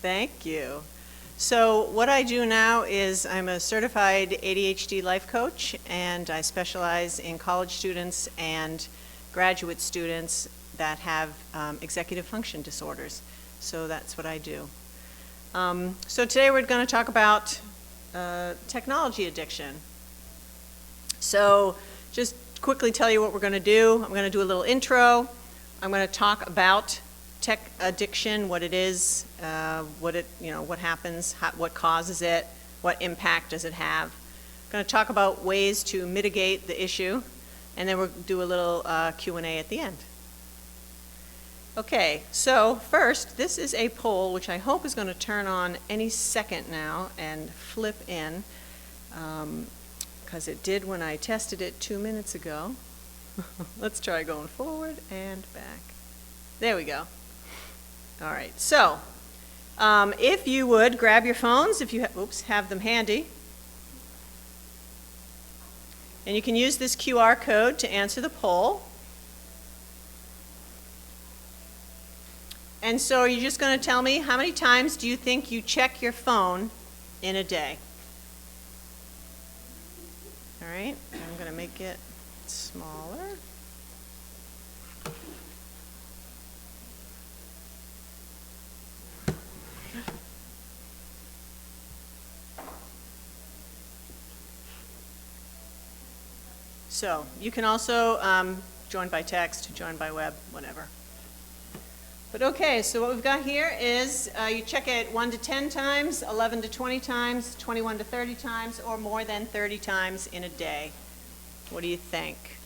Thank you. So what I do now is I'm a certified ADHD life coach, and I specialize in college students and graduate students that have executive function disorders. So that's what I do. So today we're going to talk about technology addiction. So just quickly tell you what we're going to do. I'm going to do a little intro. I'm going to talk about tech addiction, what it is, what happens, what causes it, what impact does it have. I'm going to talk about ways to mitigate the issue, and then we'll do a little Q&A at the end. Okay, so first, this is a poll which I hope is going to turn on any second now and flip in, because it did when I tested it 2 minutes ago. Let's try going forward and back. There we go. All right, so if you would grab your phones, if you have them handy, and you can use this QR code to answer the poll. And so you're just going to tell me, how many times do you think you check your phone in a day? All right, I'm going to make it smaller. So you can also join by text, join by web, whatever. But okay, so what we've got here is you check it 1 to 10 times, 11 to 20 times, 21 to 30 times, or more than 30 times in a day. What do you think?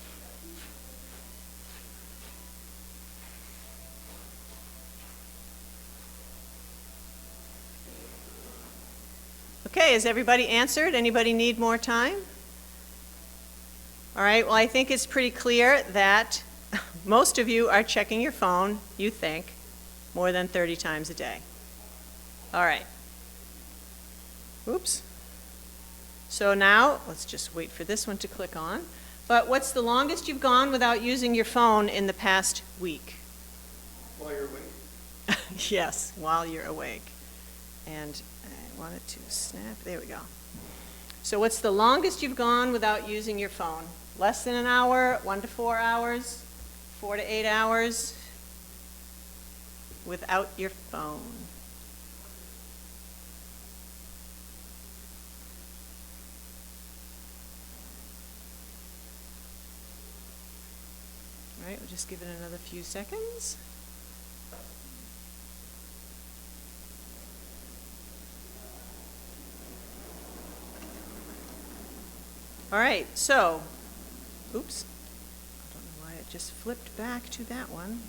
Okay, has everybody answered? Anybody need more time? All right, well, I think it's pretty clear that most of you are checking your phone, you think, more than 30 times a day. All right. Oops. So now, let's just wait for this one to click on. But what's the longest you've gone without using your phone in the past week? While you're awake. Yes, while you're awake. And I want it to snap. There we go. So what's the longest you've gone without using your phone? Less than an hour, 1 to 4 hours, 4 to 8 hours without your phone. All right, we'll just give it another few seconds. All right, so, oops, I don't know why it just flipped back to that one.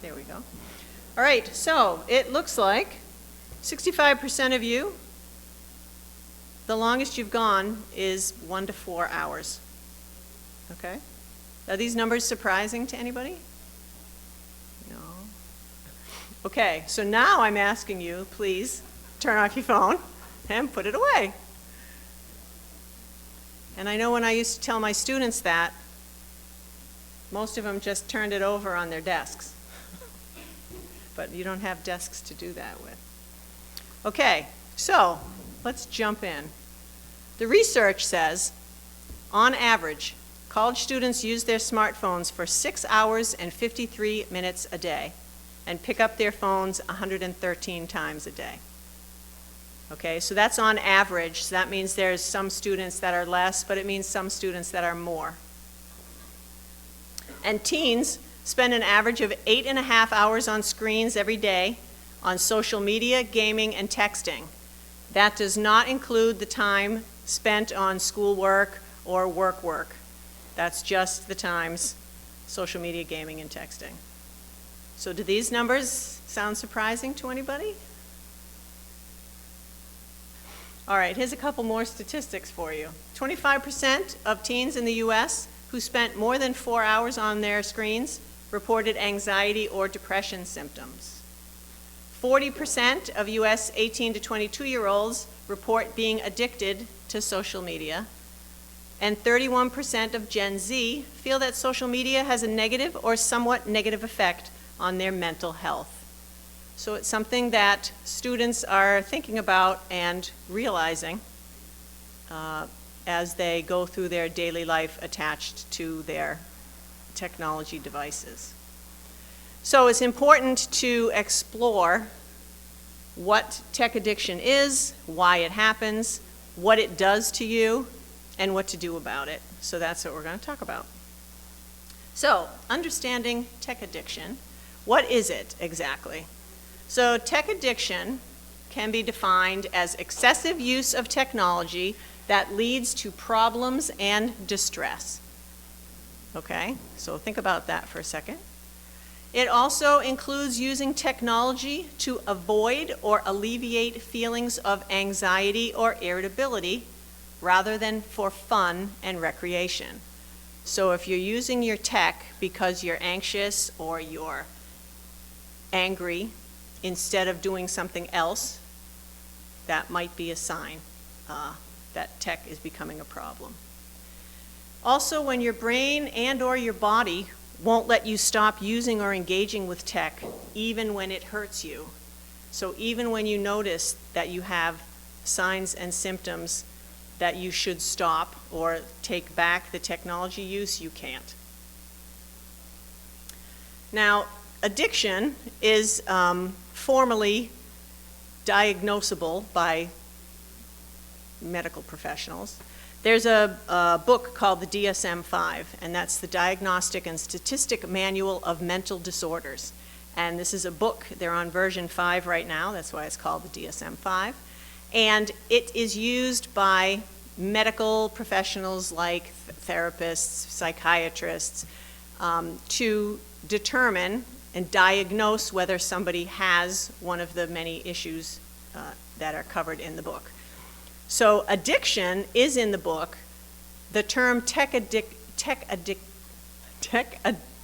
There we go. All right, so it looks like 65% of you, the longest you've gone is 1 to 4 hours. Okay? Are these numbers surprising to anybody? No? Okay, so now I'm asking you, please turn off your phone and put it away. And I know when I used to tell my students that, most of them just turned it over on their desks. But you don't have desks to do that with. Okay, so let's jump in. The research says, on average, college students use their smartphones for 6 hours and 53 minutes a day and pick up their phones 113 times a day. Okay, so that's on average. So that means there's some students that are less, but it means some students that are more. And teens spend an average of 8.5 hours on screens every day on social media, gaming, and texting. That does not include the time spent on schoolwork or work. That's just the times social media, gaming, and texting. So do these numbers sound surprising to anybody? All right, here's a couple more statistics for you. 25% of teens in the U.S. who spent more than 4 hours on their screens reported anxiety or depression symptoms. 40% of U.S. 18 to 22-year-olds report being addicted to social media. And 31% of Gen Z feel that social media has a negative or somewhat negative effect on their mental health. So it's something that students are thinking about and realizing as they go through their daily life attached to their technology devices. So it's important to explore what tech addiction is, why it happens, what it does to you, and what to do about it. So that's what we're going to talk about. So, understanding tech addiction. What is it exactly? So tech addiction can be defined as excessive use of technology that leads to problems and distress. Okay, so think about that for a second. It also includes using technology to avoid or alleviate feelings of anxiety or irritability rather than for fun and recreation. So if you're using your tech because you're anxious or you're angry instead of doing something else, that might be a sign that tech is becoming a problem. Also, when your brain and or your body won't let you stop using or engaging with tech, even when it hurts you. So even when you notice that you have signs and symptoms that you should stop or take back the technology use, you can't. Now, addiction is formally diagnosable by medical professionals. There's a book called the DSM-5, and that's the Diagnostic and Statistic Manual of Mental Disorders. And this is a book, they're on version 5 right now, that's why it's called the DSM-5. And it is used by medical professionals like therapists, psychiatrists, to determine and diagnose whether somebody has one of the many issues that are covered in the book. So addiction is in the book. The term tech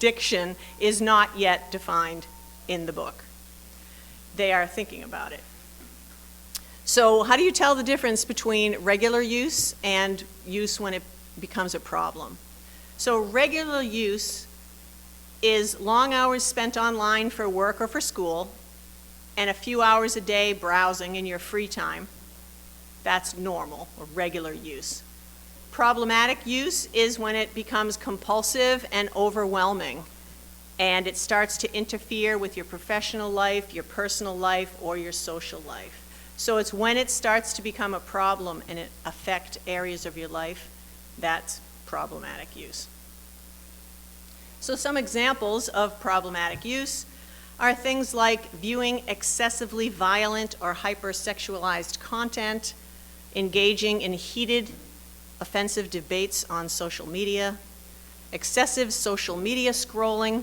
addiction is not yet defined in the book. They are thinking about it. So how do you tell the difference between regular use and use when it becomes a problem? So regular use is long hours spent online for work or for school and a few hours a day browsing in your free time. That's normal or regular use. Problematic use is when it becomes compulsive and overwhelming, and it starts to interfere with your professional life, your personal life, or your social life. So it's when it starts to become a problem and it affects areas of your life, that's problematic use. So some examples of problematic use are things like viewing excessively violent or hypersexualized content, engaging in heated, offensive debates on social media, excessive social media scrolling,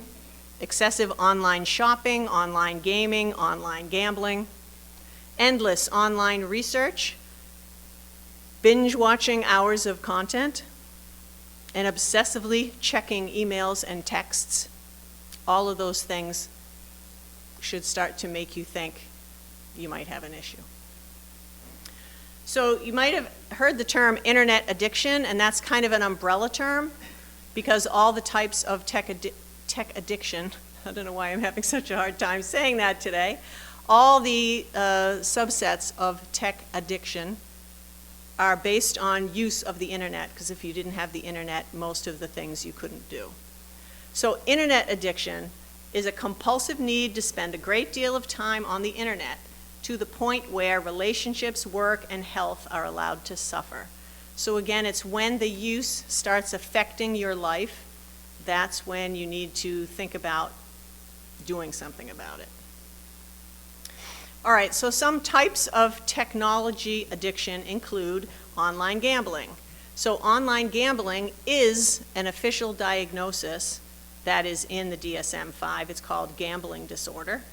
excessive online shopping, online gaming, online gambling, endless online research, binge watching hours of content, and obsessively checking emails and texts. All of those things should start to make you think you might have an issue. So you might have heard the term internet addiction, and that's kind of an umbrella term because all the types of tech addiction, I don't know why I'm having such a hard time saying that today, all the subsets of tech addiction are based on use of the internet, because if you didn't have the internet, most of the things you couldn't do. So internet addiction is a compulsive need to spend a great deal of time on the internet to the point where relationships, work, and health are allowed to suffer. So again, it's when the use starts affecting your life, that's when you need to think about doing something about it. All right, so some types of technology addiction include online gambling. So online gambling is an official diagnosis that is in the DSM-5. It's called gambling disorder.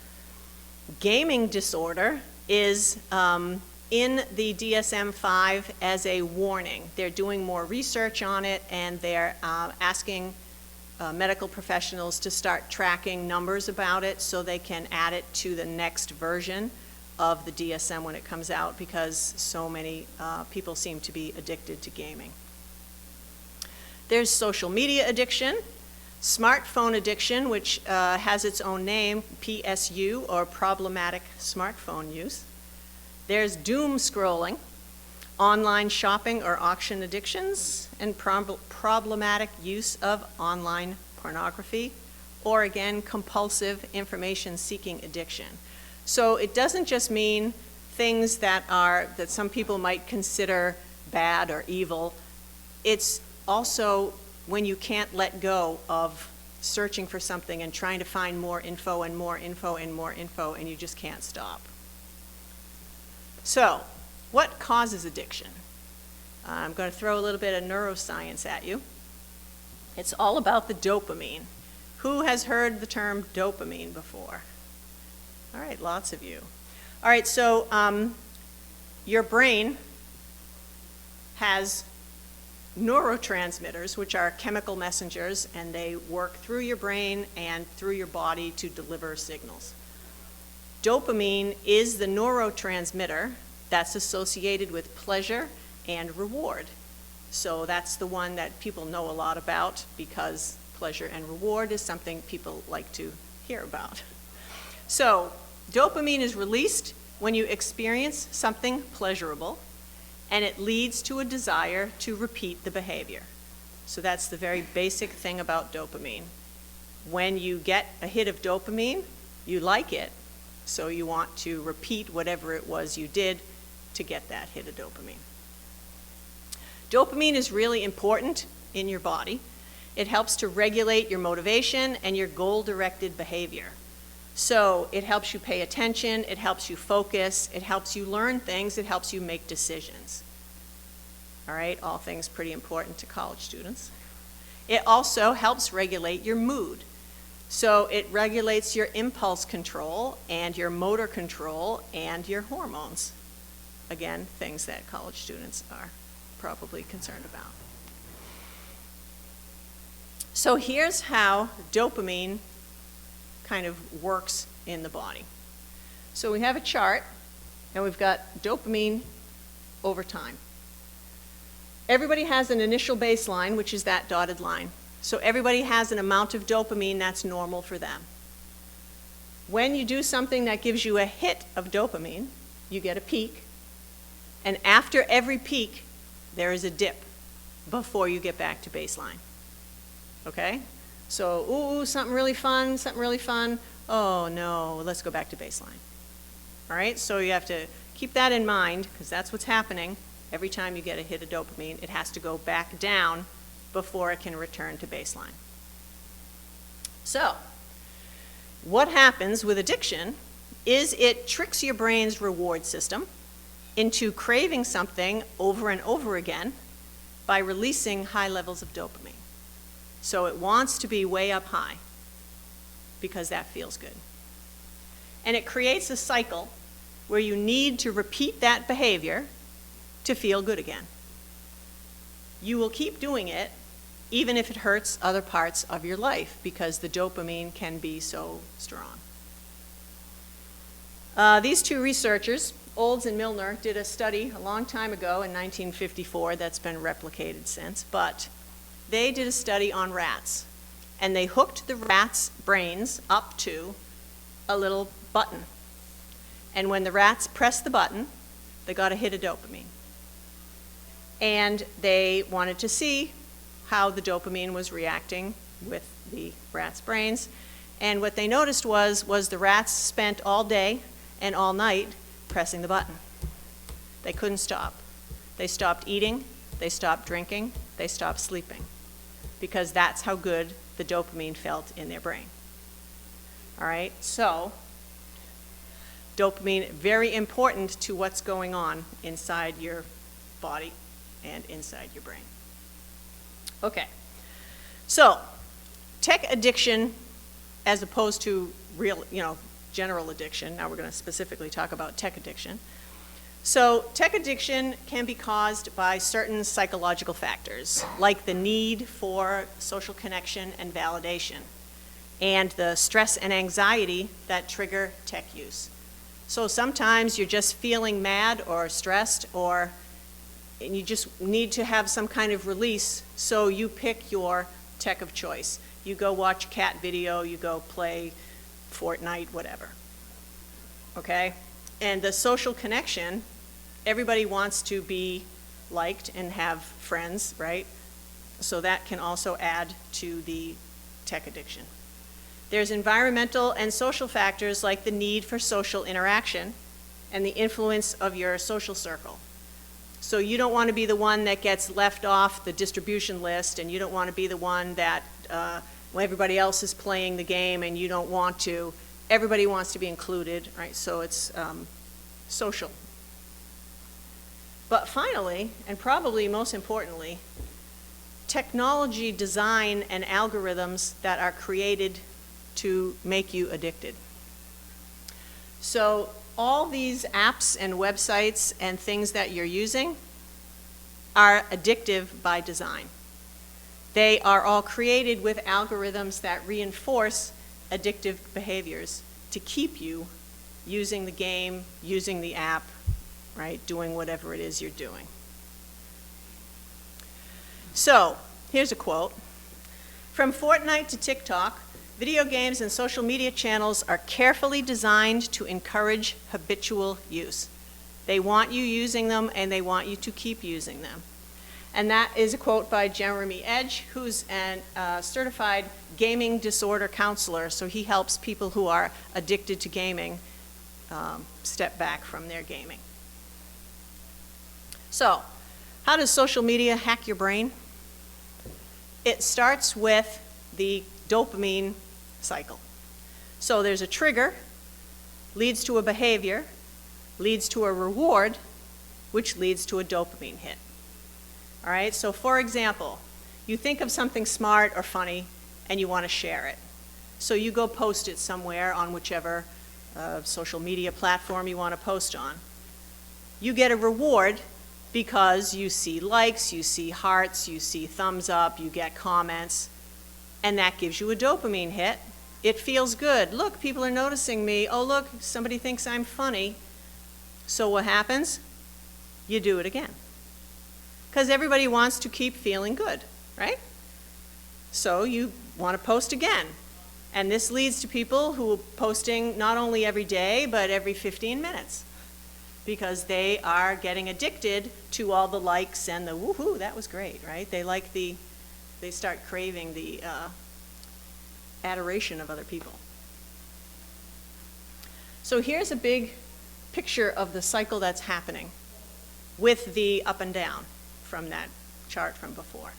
Gaming disorder is in the DSM-5 as a warning. They're doing more research on it, and they're asking medical professionals to start tracking numbers about it so they can add it to the next version of the DSM when it comes out, because so many people seem to be addicted to gaming. There's social media addiction. Smartphone addiction, which has its own name, PSU, or problematic smartphone use. There's doom scrolling, online shopping or auction addictions, and problematic use of online pornography, or again, compulsive information-seeking addiction. So it doesn't just mean things that some people might consider bad or evil. It's also when you can't let go of searching for something and trying to find more info and more info and more info, and you just can't stop. So, what causes addiction? I'm going to throw a little bit of neuroscience at you. It's all about the dopamine. Who has heard the term dopamine before? All right, lots of you. All right, so your brain has neurotransmitters, which are chemical messengers, and they work through your brain and through your body to deliver signals. Dopamine is the neurotransmitter that's associated with pleasure and reward. So that's the one that people know a lot about, because pleasure and reward is something people like to hear about. So dopamine is released when you experience something pleasurable, and it leads to a desire to repeat the behavior. So that's the very basic thing about dopamine. When you get a hit of dopamine, you like it, so you want to repeat whatever it was you did to get that hit of dopamine. Dopamine is really important in your body. It helps to regulate your motivation and your goal-directed behavior. So it helps you pay attention, it helps you focus, it helps you learn things, it helps you make decisions. All right, all things pretty important to college students. It also helps regulate your mood. So it regulates your impulse control and your motor control and your hormones. Again, things that college students are probably concerned about. So here's how dopamine kind of works in the body. So we have a chart, and we've got dopamine over time. Everybody has an initial baseline, which is that dotted line. So everybody has an amount of dopamine that's normal for them. When you do something that gives you a hit of dopamine, you get a peak, and after every peak, there is a dip before you get back to baseline. Okay? So, ooh, something really fun, something really fun. Oh no, let's go back to baseline. All right, so you have to keep that in mind, because that's what's happening. Every time you get a hit of dopamine, it has to go back down before it can return to baseline. So, what happens with addiction is it tricks your brain's reward system into craving something over and over again by releasing high levels of dopamine. So it wants to be way up high because that feels good. And it creates a cycle where you need to repeat that behavior to feel good again. You will keep doing it even if it hurts other parts of your life, because the dopamine can be so strong. These two researchers, Olds and Milner, did a study a long time ago in 1954 that's been replicated since, but they did a study on rats, and they hooked the rats' brains up to a little button. And when the rats pressed the button, they got a hit of dopamine. And they wanted to see how the dopamine was reacting with the rats' brains. And what they noticed was the rats spent all day and all night pressing the button. They couldn't stop. They stopped eating, they stopped drinking, they stopped sleeping, because that's how good the dopamine felt in their brain. All right, so dopamine, very important to what's going on inside your body and inside your brain. Okay, so tech addiction as opposed to real, general addiction. Now we're going to specifically talk about tech addiction. So tech addiction can be caused by certain psychological factors, like the need for social connection and validation, and the stress and anxiety that trigger tech use. So sometimes you're just feeling mad or stressed, and you just need to have some kind of release, so you pick your tech of choice. You go watch cat video, you go play Fortnite, whatever. Okay? And the social connection, everybody wants to be liked and have friends, right? So that can also add to the tech addiction. There's environmental and social factors like the need for social interaction and the influence of your social circle. So you don't want to be the one that gets left off the distribution list, and you don't want to be the one that when everybody else is playing the game and you don't want to. Everybody wants to be included, right? So it's social. But finally, and probably most importantly, technology design and algorithms that are created to make you addicted. So all these apps and websites and things that you're using are addictive by design. They are all created with algorithms that reinforce addictive behaviors to keep you using the game, using the app, right, doing whatever it is you're doing. So, here's a quote. From Fortnite to TikTok, video games and social media channels are carefully designed to encourage habitual use. They want you using them, and they want you to keep using them. And that is a quote by Jeremy Edge, who's a certified gaming disorder counselor. So he helps people who are addicted to gaming step back from their gaming. So, how does social media hack your brain? It starts with the dopamine cycle. So there's a trigger, leads to a behavior, leads to a reward, which leads to a dopamine hit. All right, so for example, you think of something smart or funny and you want to share it. So you go post it somewhere on whichever social media platform you want to post on. You get a reward because you see likes, you see hearts, you see thumbs up, you get comments, and that gives you a dopamine hit. It feels good. Look, people are noticing me. Oh, look, somebody thinks I'm funny. So what happens? You do it again. Because everybody wants to keep feeling good, right? So you want to post again. And this leads to people who are posting not only every day, but every 15 minutes. Because they are getting addicted to all the likes and the woohoo, that was great, right? They start craving the adoration of other people. So here's a big picture of the cycle that's happening with the up and down from that chart from before.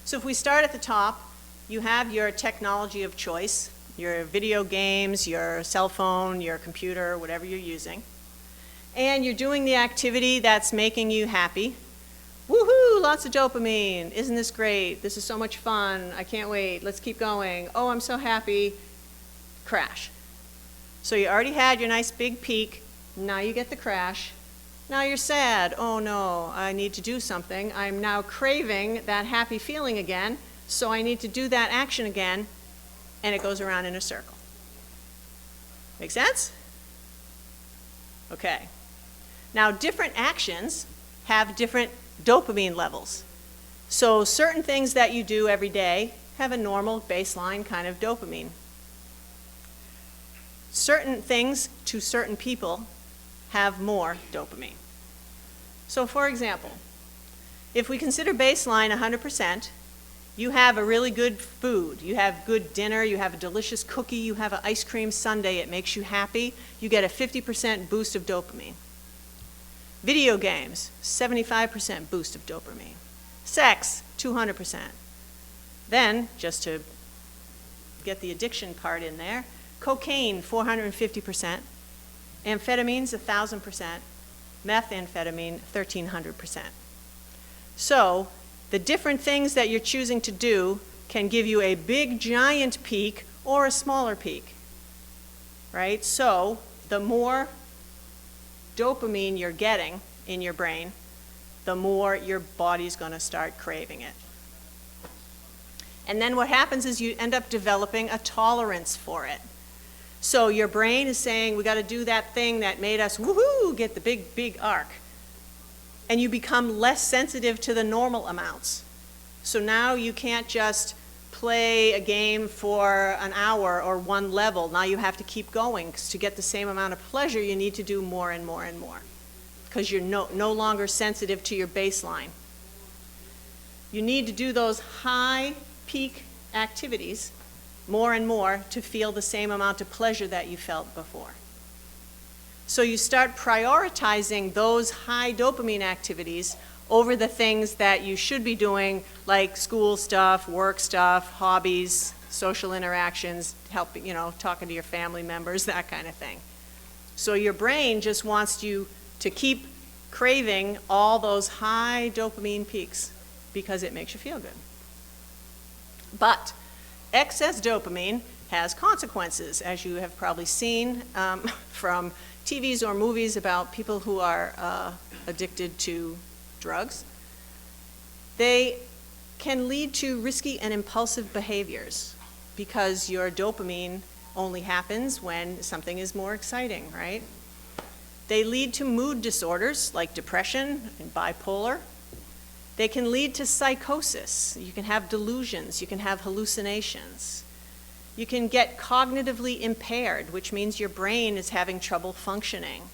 So if we start at the top, you have your technology of choice, your video games, your cell phone, your computer, whatever you're using. And you're doing the activity that's making you happy. Woohoo, lots of dopamine. Isn't this great? This is so much fun. I can't wait. Let's keep going. Oh, I'm so happy. Crash. So you already had your nice big peak. Now you get the crash. Now you're sad. Oh no, I need to do something. I'm now craving that happy feeling again, so I need to do that action again, and it goes around in a circle. Make sense? Okay. Now, different actions have different dopamine levels. So certain things that you do every day have a normal baseline kind of dopamine. Certain things to certain people have more dopamine. So for example, if we consider baseline 100%, you have a really good food, you have good dinner, you have a delicious cookie, you have an ice cream sundae, it makes you happy, you get a 50% boost of dopamine. Video games, 75% boost of dopamine. Sex, 200%. Then, just to get the addiction part in there, cocaine, 450%. Amphetamines, 1,000%. Methamphetamine, 1,300%. So, the different things that you're choosing to do can give you a big, giant peak or a smaller peak, right? So, the more dopamine you're getting in your brain, the more your body's going to start craving it. And then what happens is you end up developing a tolerance for it. So your brain is saying, we got to do that thing that made us, woohoo, get the big, big arc. And you become less sensitive to the normal amounts. So now you can't just play a game for an hour or one level. Now you have to keep going, 'cause to get the same amount of pleasure, you need to do more and more and more, because you're no longer sensitive to your baseline. You need to do those high peak activities more and more to feel the same amount of pleasure that you felt before. So you start prioritizing those high dopamine activities over the things that you should be doing, like school stuff, work stuff, hobbies, social interactions, helping, talking to your family members, that kind of thing. So your brain just wants you to keep craving all those high dopamine peaks because it makes you feel good. But excess dopamine has consequences, as you have probably seen from TVs or movies about people who are addicted to drugs. They can lead to risky and impulsive behaviors because your dopamine only happens when something is more exciting, right? They lead to mood disorders like depression and bipolar. They can lead to psychosis. You can have delusions. You can have hallucinations. You can get cognitively impaired, which means your brain is having trouble functioning.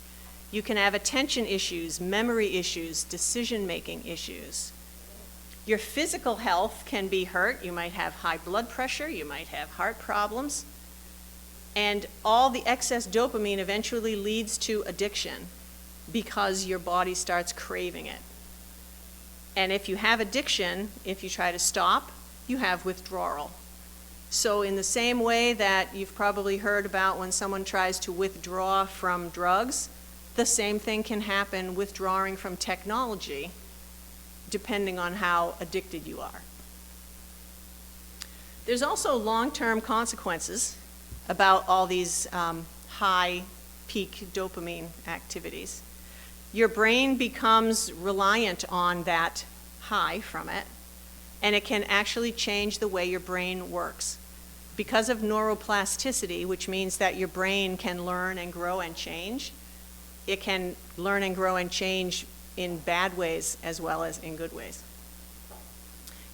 You can have attention issues, memory issues, decision-making issues. Your physical health can be hurt. You might have high blood pressure. You might have heart problems. And all the excess dopamine eventually leads to addiction because your body starts craving it. And if you have addiction, if you try to stop, you have withdrawal. So in the same way that you've probably heard about when someone tries to withdraw from drugs, the same thing can happen withdrawing from technology, depending on how addicted you are. There's also long-term consequences about all these high peak dopamine activities. Your brain becomes reliant on that high from it, and it can actually change the way your brain works. Because of neuroplasticity, which means that your brain can learn and grow and change, it can learn and grow and change in bad ways as well as in good ways.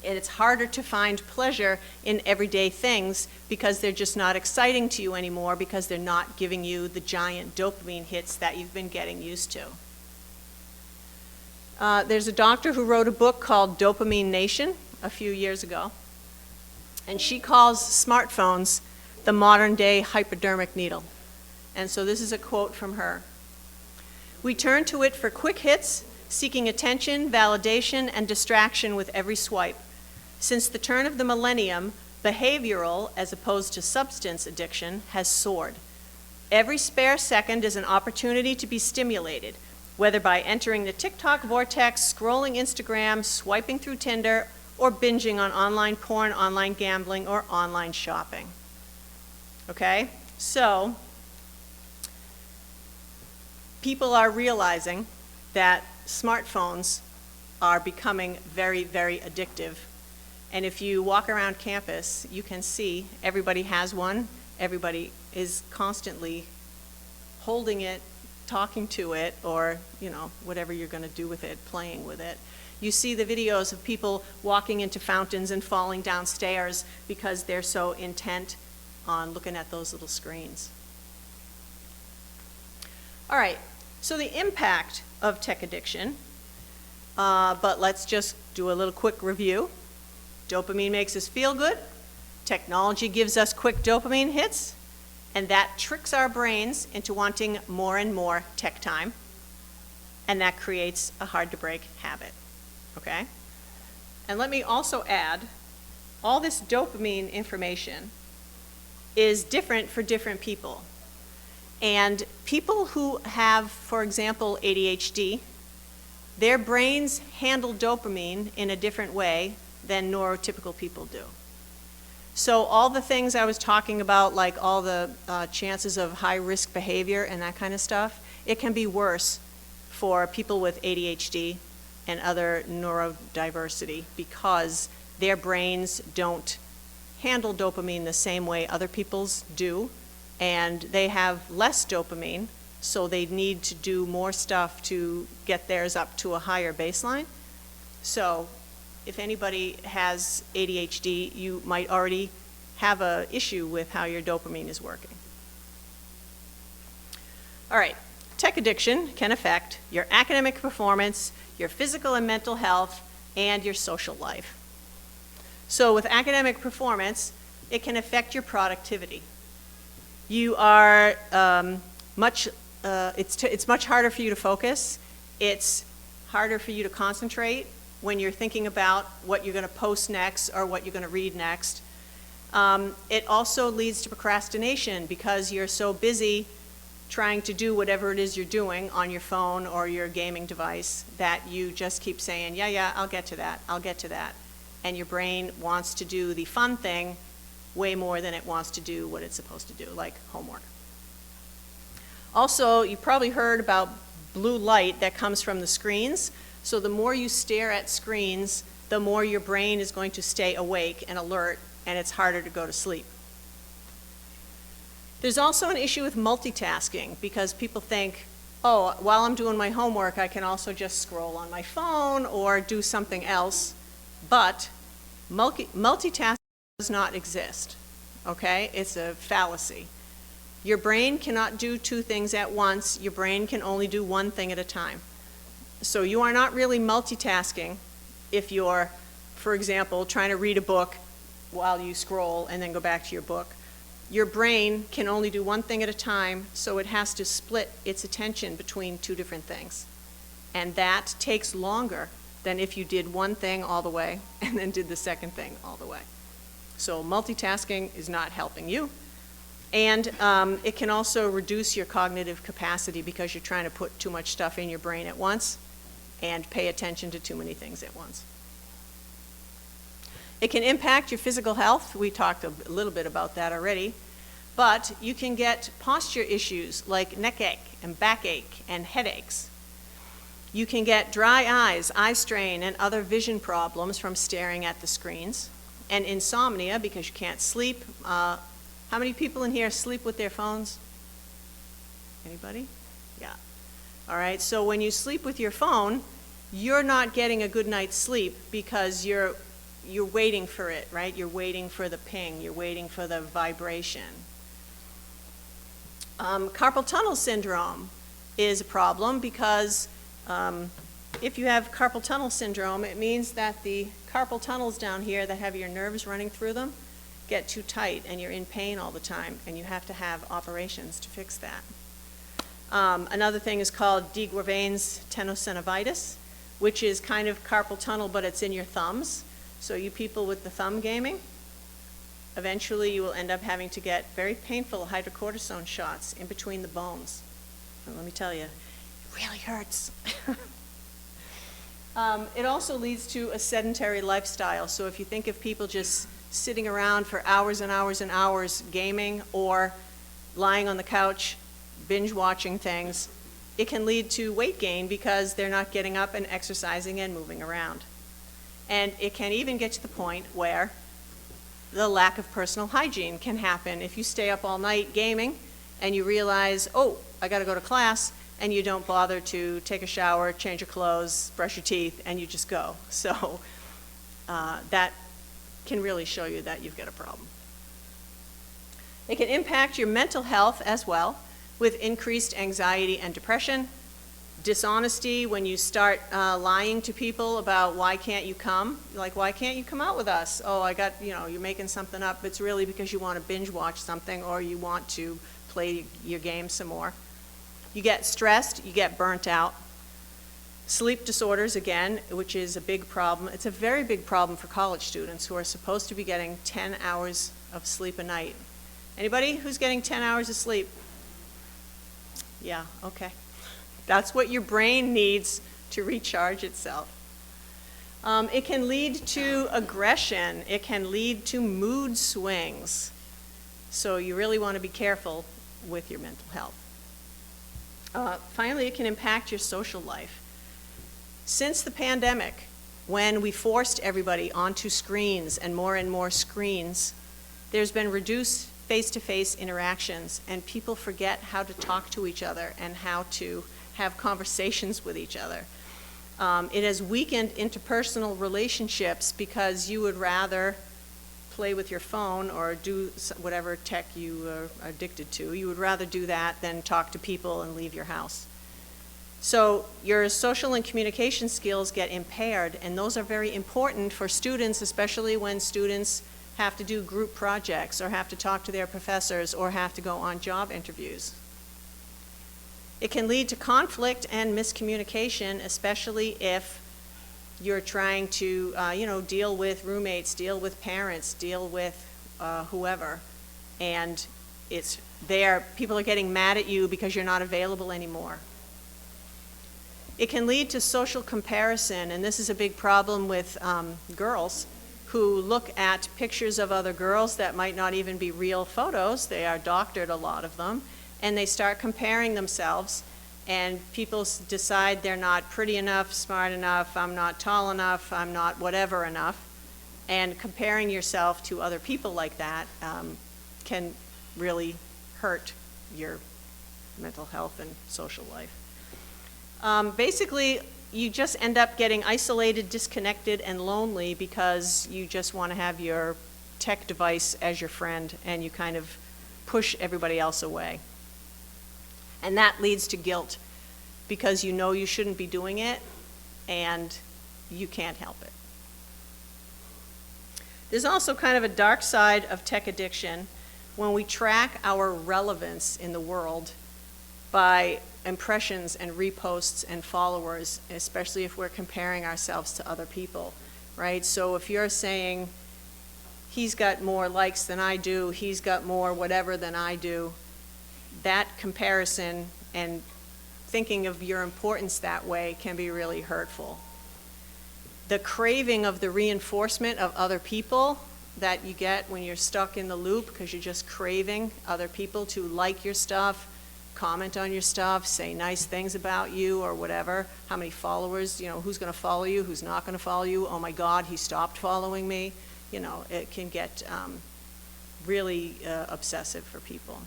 And it's harder to find pleasure in everyday things because they're just not exciting to you anymore because they're not giving you the giant dopamine hits that you've been getting used to. There's a doctor who wrote a book called Dopamine Nation a few years ago, and she calls smartphones the modern-day hypodermic needle. And so this is a quote from her. "We turn to it for quick hits, seeking attention, validation, and distraction with every swipe. Since the turn of the millennium, behavioral, as opposed to substance addiction, has soared. Every spare second is an opportunity to be stimulated, whether by entering the TikTok vortex, scrolling Instagram, swiping through Tinder, or binging on online porn, online gambling, or online shopping." Okay? So, people are realizing that smartphones are becoming very, very addictive. And if you walk around campus, you can see everybody has one. Everybody is constantly holding it, talking to it, or, whatever you're going to do with it, playing with it. You see the videos of people walking into fountains and falling downstairs because they're so intent on looking at those little screens. All right, so the impact of tech addiction, but let's just do a little quick review. Dopamine makes us feel good. Technology gives us quick dopamine hits, and that tricks our brains into wanting more and more tech time, and that creates a hard-to-break habit, okay? And let me also add, all this dopamine information is different for different people. And people who have, for example, ADHD, their brains handle dopamine in a different way than neurotypical people do. So all the things I was talking about, like all the chances of high-risk behavior and that kind of stuff, it can be worse for people with ADHD and other neurodiversity because their brains don't handle dopamine the same way other people's do, and they have less dopamine, so they need to do more stuff to get theirs up to a higher baseline. So if anybody has ADHD, you might already have an issue with how your dopamine is working. All right, tech addiction can affect your academic performance, your physical and mental health, and your social life. So with academic performance, it can affect your productivity. You are it's much harder for you to focus. It's harder for you to concentrate when you're thinking about what you're going to post next or what you're going to read next. It also leads to procrastination because you're so busy trying to do whatever it is you're doing on your phone or your gaming device that you just keep saying, yeah, I'll get to that, I'll get to that. And your brain wants to do the fun thing way more than it wants to do what it's supposed to do, like homework. Also, you probably heard about blue light that comes from the screens. So the more you stare at screens, the more your brain is going to stay awake and alert, and it's harder to go to sleep. There's also an issue with multitasking because people think, oh, while I'm doing my homework, I can also just scroll on my phone or do something else. But multitasking does not exist, okay? It's a fallacy. Your brain cannot do two things at once. Your brain can only do one thing at a time. So you are not really multitasking if you're, for example, trying to read a book while you scroll and then go back to your book. Your brain can only do one thing at a time, so it has to split its attention between two different things. And that takes longer than if you did one thing all the way and then did the second thing all the way. So multitasking is not helping you. And it can also reduce your cognitive capacity because you're trying to put too much stuff in your brain at once and pay attention to too many things at once. It can impact your physical health. We talked a little bit about that already. But you can get posture issues like neck ache and backache and headaches. You can get dry eyes, eye strain, and other vision problems from staring at the screens. And insomnia because you can't sleep. How many people in here sleep with their phones? Anybody? Yeah. All right, so when you sleep with your phone, you're not getting a good night's sleep because you're waiting for it, right? You're waiting for the ping, you're waiting for the vibration. Carpal tunnel syndrome is a problem because if you have carpal tunnel syndrome, it means that the carpal tunnels down here that have your nerves running through them get too tight and you're in pain all the time and you have to have operations to fix that. Another thing is called de Quervain's tenosynovitis, which is kind of carpal tunnel, but it's in your thumbs. So you people with the thumb gaming, eventually you will end up having to get very painful hydrocortisone shots in between the bones. And let me tell you, it really hurts. It also leads to a sedentary lifestyle. So if you think of people just sitting around for hours and hours and hours gaming or lying on the couch, binge watching things, it can lead to weight gain because they're not getting up and exercising and moving around. And it can even get to the point where the lack of personal hygiene can happen if you stay up all night gaming and you realize, oh, I got to go to class, and you don't bother to take a shower, change your clothes, brush your teeth, and you just go. So that can really show you that you've got a problem. It can impact your mental health as well with increased anxiety and depression, dishonesty when you start lying to people about why can't you come? Like, why can't you come out with us? Oh, you're making something up. It's really because you want to binge watch something or you want to play your game some more. You get stressed, you get burnt out. Sleep disorders, again, which is a big problem. It's a very big problem for college students who are supposed to be getting 10 hours of sleep a night. Anybody who's getting 10 hours of sleep? Yeah, okay. That's what your brain needs to recharge itself. It can lead to aggression. It can lead to mood swings. So you really want to be careful with your mental health. Finally, it can impact your social life. Since the pandemic, when we forced everybody onto screens and more screens, there's been reduced face-to-face interactions, and people forget how to talk to each other and how to have conversations with each other. It has weakened interpersonal relationships because you would rather play with your phone or do whatever tech you are addicted to. You would rather do that than talk to people and leave your house. So your social and communication skills get impaired, and those are very important for students, especially when students have to do group projects or have to talk to their professors or have to go on job interviews. It can lead to conflict and miscommunication, especially if you're trying to, deal with roommates, deal with parents, deal with whoever, and people are getting mad at you because you're not available anymore. It can lead to social comparison, and this is a big problem with girls who look at pictures of other girls that might not even be real photos. They are doctored, a lot of them, and they start comparing themselves, and people decide they're not pretty enough, smart enough, I'm not tall enough, I'm not whatever enough, and comparing yourself to other people like that can really hurt your mental health and social life. Basically, you just end up getting isolated, disconnected, and lonely because you just want to have your tech device as your friend, and you kind of push everybody else away. And that leads to guilt because you know you shouldn't be doing it, and you can't help it. There's also kind of a dark side of tech addiction when we track our relevance in the world by impressions and reposts and followers, especially if we're comparing ourselves to other people, right? So if you're saying, he's got more likes than I do, he's got more whatever than I do, that comparison and thinking of your importance that way can be really hurtful. The craving of the reinforcement of other people that you get when you're stuck in the loop because you're just craving other people to like your stuff, comment on your stuff, say nice things about you or whatever, how many followers, who's going to follow you, who's not going to follow you, oh my God, he stopped following me. It can get really obsessive for people.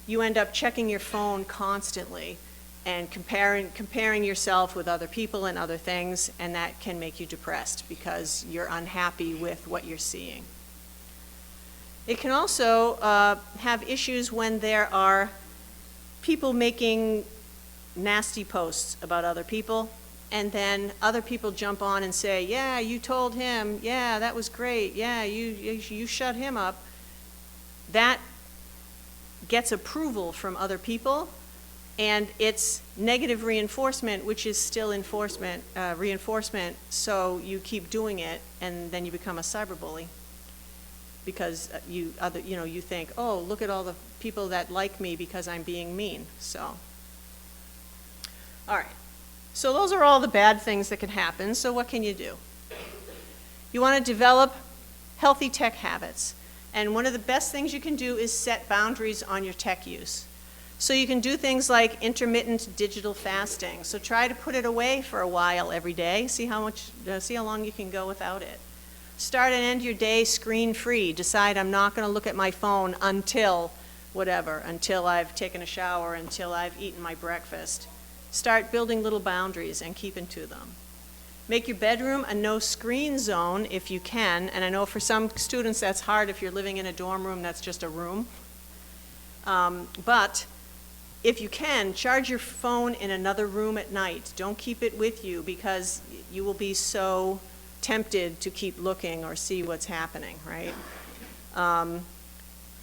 You end up checking your phone constantly and comparing yourself with other people and other things, and that can make you depressed because you're unhappy with what you're seeing. It can also have issues when there are people making nasty posts about other people, and then other people jump on and say, yeah, you told him, yeah, that was great, yeah, you shut him up. That gets approval from other people, and it's negative reinforcement, which is still reinforcement, so you keep doing it, and then you become a cyberbully. Because you think, oh, look at all the people that like me because I'm being mean. So, all right. So those are all the bad things that can happen. So what can you do? You want to develop healthy tech habits. And one of the best things you can do is set boundaries on your tech use. So you can do things like intermittent digital fasting. So try to put it away for a while every day. See how long you can go without it. Start and end your day screen-free. Decide I'm not going to look at my phone until whatever, until I've taken a shower, until I've eaten my breakfast. Start building little boundaries and keeping to them. Make your bedroom a no-screen zone if you can, and I know for some students that's hard if you're living in a dorm room that's just a room. But if you can, charge your phone in another room at night. Don't keep it with you because you will be so tempted to keep looking or see what's happening, right?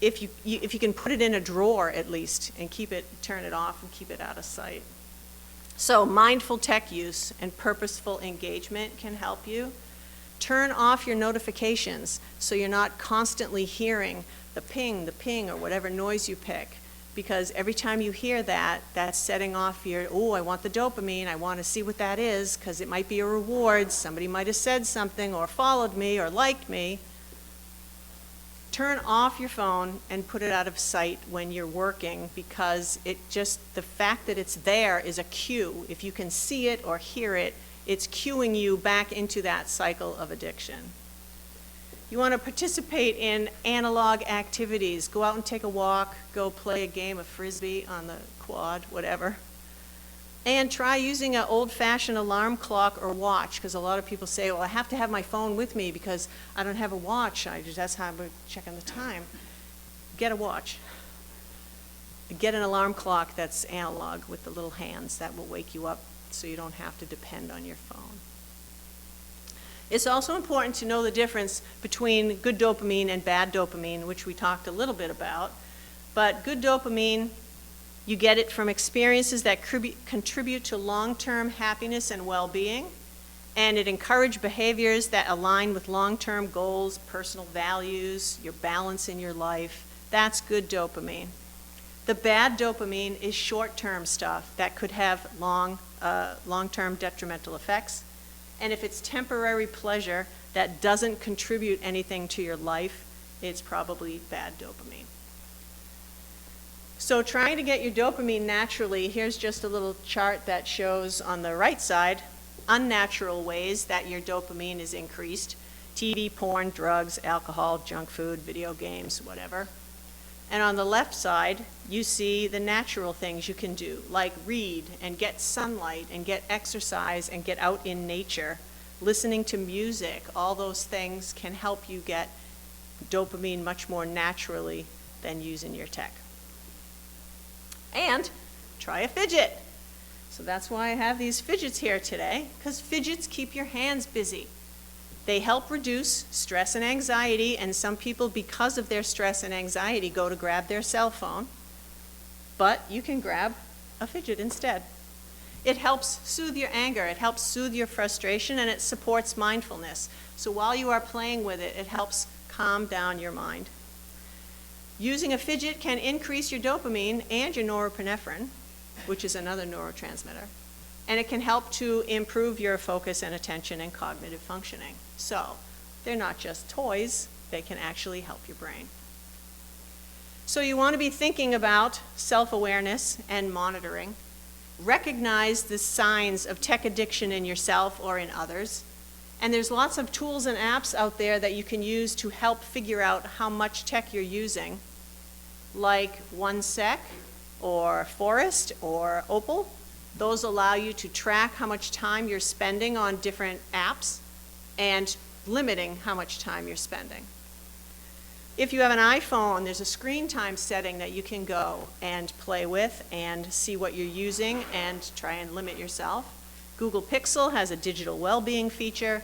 If you can put it in a drawer at least and turn it off and keep it out of sight. So mindful tech use and purposeful engagement can help you. Turn off your notifications so you're not constantly hearing the ping, or whatever noise you pick. Because every time you hear that, that's setting off your, oh, I want the dopamine, I want to see what that is, because it might be a reward, somebody might have said something or followed me or liked me. Turn off your phone and put it out of sight when you're working, because the fact that it's there is a cue. If you can see it or hear it, it's cueing you back into that cycle of addiction. You want to participate in analog activities. Go out and take a walk, go play a game of frisbee on the quad, whatever. And try using an old-fashioned alarm clock or watch, because a lot of people say, well, I have to have my phone with me because I don't have a watch. That's how I'm checking the time. Get a watch. Get an alarm clock that's analog with the little hands that will wake you up so you don't have to depend on your phone. It's also important to know the difference between good dopamine and bad dopamine, which we talked a little bit about. But good dopamine, you get it from experiences that contribute to long-term happiness and well-being, and it encourages behaviors that align with long-term goals, personal values, your balance in your life. That's good dopamine. The bad dopamine is short-term stuff that could have long-term detrimental effects, and if it's temporary pleasure that doesn't contribute anything to your life, it's probably bad dopamine. So trying to get your dopamine naturally, here's just a little chart that shows on the right side unnatural ways that your dopamine is increased: TV, porn, drugs, alcohol, junk food, video games, whatever. And on the left side, you see the natural things you can do, like read and get sunlight and get exercise and get out in nature, listening to music. All those things can help you get dopamine much more naturally than using your tech. And try a fidget. So that's why I have these fidgets here today, because fidgets keep your hands busy. They help reduce stress and anxiety, and some people, because of their stress and anxiety, go to grab their cell phone, but you can grab a fidget instead. It helps soothe your anger, it helps soothe your frustration, and it supports mindfulness. So while you are playing with it, it helps calm down your mind. Using a fidget can increase your dopamine and your norepinephrine, which is another neurotransmitter, and it can help to improve your focus and attention and cognitive functioning. So they're not just toys, they can actually help your brain. So you want to be thinking about self-awareness and monitoring. Recognize the signs of tech addiction in yourself or in others. And there's lots of tools and apps out there that you can use to help figure out how much tech you're using, like OneSec or Forest or Opal. Those allow you to track how much time you're spending on different apps and limiting how much time you're spending. If you have an iPhone, there's a screen time setting that you can go and play with and see what you're using and try and limit yourself. Google Pixel has a digital well-being feature.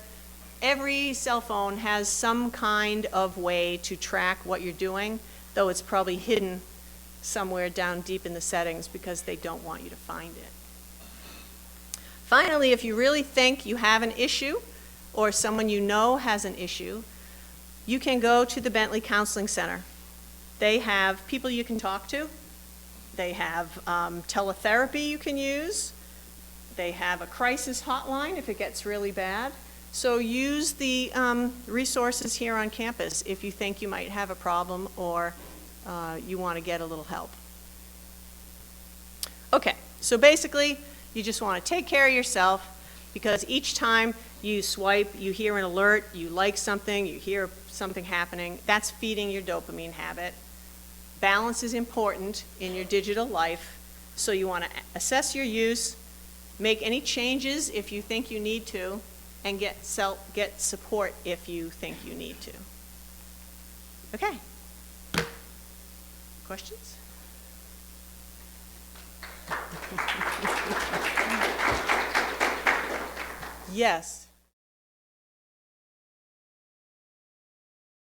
Every cell phone has some kind of way to track what you're doing, though it's probably hidden somewhere down deep in the settings because they don't want you to find it. Finally, if you really think you have an issue or someone you know has an issue, you can go to the Bentley Counseling Center. They have people you can talk to. They have teletherapy you can use. They have a crisis hotline if it gets really bad. So use the resources here on campus if you think you might have a problem or you want to get a little help. Okay, so basically, you just want to take care of yourself, because each time you swipe, you hear an alert, you like something, you hear something happening, that's feeding your dopamine habit. Balance is important in your digital life, so you want to assess your use, make any changes if you think you need to, and get support if you think you need to. Okay. Questions? Yes.